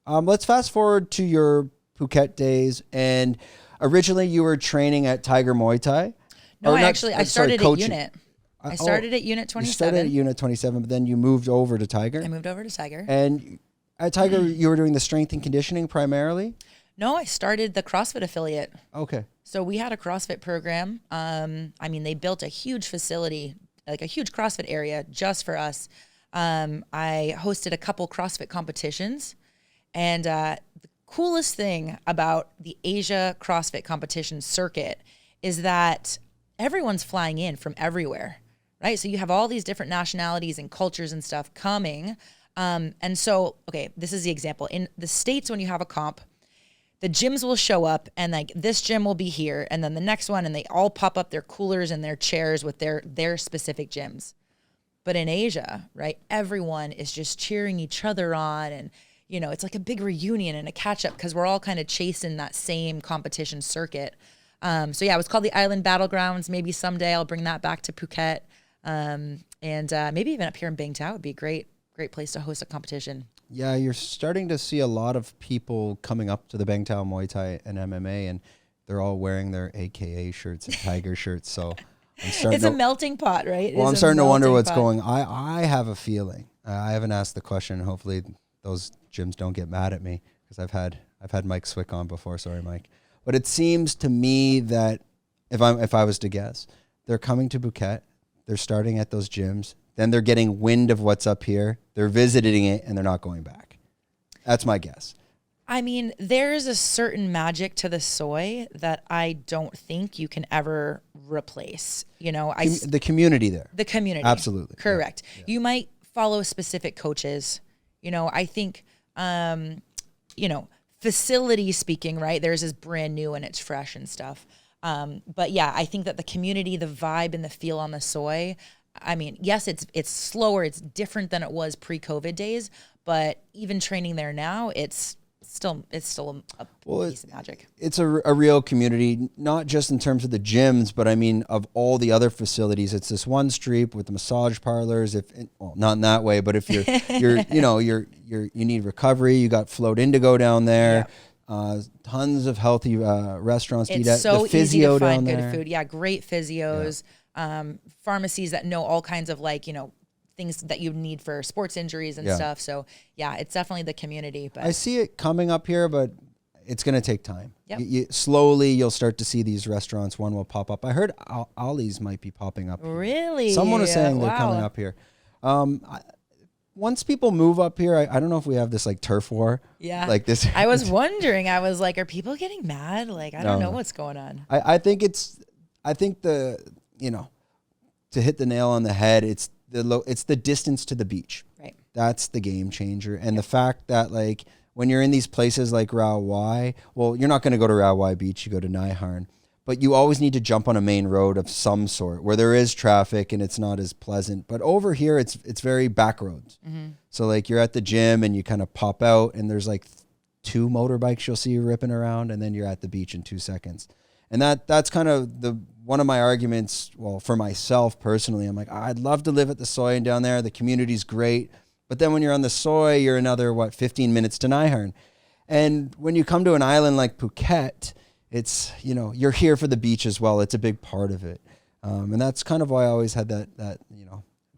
Let's fast forward to your Phuket days. And originally you were training at Tiger Muay Thai. No, I started at Unit. I started at Unit 27. You started at Unit 27, but then you moved over to Tiger? I moved over to Tiger. And at Tiger, you were doing the strength and conditioning primarily? No, I started the CrossFit affiliate. Okay. So we had a CrossFit program. They built a huge facility, like a huge CrossFit area just for us. I hosted a couple CrossFit competitions. And the coolest thing about the Asia CrossFit competition circuit is that everyone's flying in from everywhere, right? So you have all these different nationalities and cultures and stuff coming. And so, okay, this is the example. In the States, when you have a comp, the gyms will show up and like this gym will be here and then the next one, and they all pop up their coolers and their chairs with their specific gyms. But in Asia, right, everyone is just cheering each other on, and it's like a big reunion and a catch up because we're all kind of chasing that same competition circuit. So yeah, it was called the Island Battlegrounds. Maybe someday I'll bring that back to Phuket. And maybe even up here in Bangtao would be a great place to host a competition. Yeah, you're starting to see a lot of people coming up to the Bangtao Muay Thai and MMA, and they're all wearing their AKA shirts and Tiger shirts. So it's a melting pot, right? Well, I'm starting to wonder what's going on. I have a feeling. I haven't asked the question. Hopefully those gyms don't get mad at me because I've had Mike Swick on before. Sorry, Mike. But it seems to me that if I was to guess, they're coming to Phuket, they're starting at those gyms, then they're getting wind of what's up here, they're visiting it, and they're not going back. That's my guess. I mean, there's a certain magic to the soy that I don't think you can ever replace. The community there. The community. Absolutely. Correct. Yeah. You might follow specific coaches. I think, facility speaking, right? Theirs is brand new and it's fresh and stuff. But yeah, I think that the community, the vibe and the feel on the soy, I mean, yes, it's slower. It's different than it was pre-COVID days, but even training there now, it's still a piece of magic. It's a real community, not just in terms of the gyms, but I mean, of all the other facilities. It's this one street with the massage parlors. Not in that way, but if you need recovery, you got Float Indigo down there. Yeah. Tons of healthy restaurants to eat at. It's so the physio easy to find down good there. food. Yeah, great physios, pharmacies that know all kinds of things that you need for sports injuries and stuff. So yeah, it's definitely the community. But I see it coming up here, but it's going to take time. Yep. Slowly, you'll start to see these restaurants. One will pop up. I heard Ollie's might be popping up here. Really? Someone was saying they're coming up here. Once people move up here, I don't know if we have this like turf war. Yeah. Like this. I was wondering. I was like, are people getting mad? Like, I don't know what's going on. I think to hit the nail on the head, it's the distance to the beach. Right. That's the game changer. And the fact that like when you're in these places like Rawai, well, you're not going to go to Rawai Beach, you go to Naiharn, but you always need to jump on a main road of some sort where there is traffic and it's not as pleasant. But over here, it's very back roads. Mm-hmm. So like you're at the gym and you kind of pop out and there's like 2 motorbikes you'll see ripping around, and then you're at the beach in 2 seconds. And that's kind of one of my arguments. Well, for myself personally, I'm like, I'd love to live at the Soy and down there. The community's great. But then when you're on the Soy, you're another, 15 minutes to Naiharn. And when you come to an island like Phuket, it's, you're here for the beach as well. It's a big part of it. And that's kind of why I always had that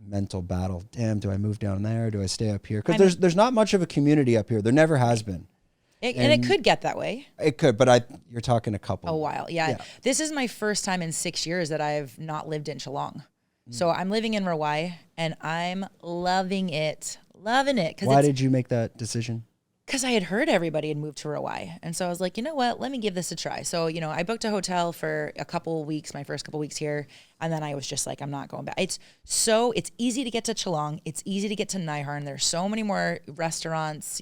mental battle. Damn, do I move down there? Do I stay up here? Because there's not much of a community up here. There never has been. And it could get that way. It could, but you're talking a couple. A while, yeah. This is my first time in 6 years that I've not lived in Chalong. So I'm living in Rawai, and I'm loving it. Why did you make that decision? Because I had heard everybody had moved to Rawai. And so I was like, you know what, let me give this a try. So, I booked a hotel for a couple weeks, my first couple weeks here. And then I was just like, I'm not going back. It's easy to get to Chalong. It's easy to get to Naiharn. There's so many more restaurants,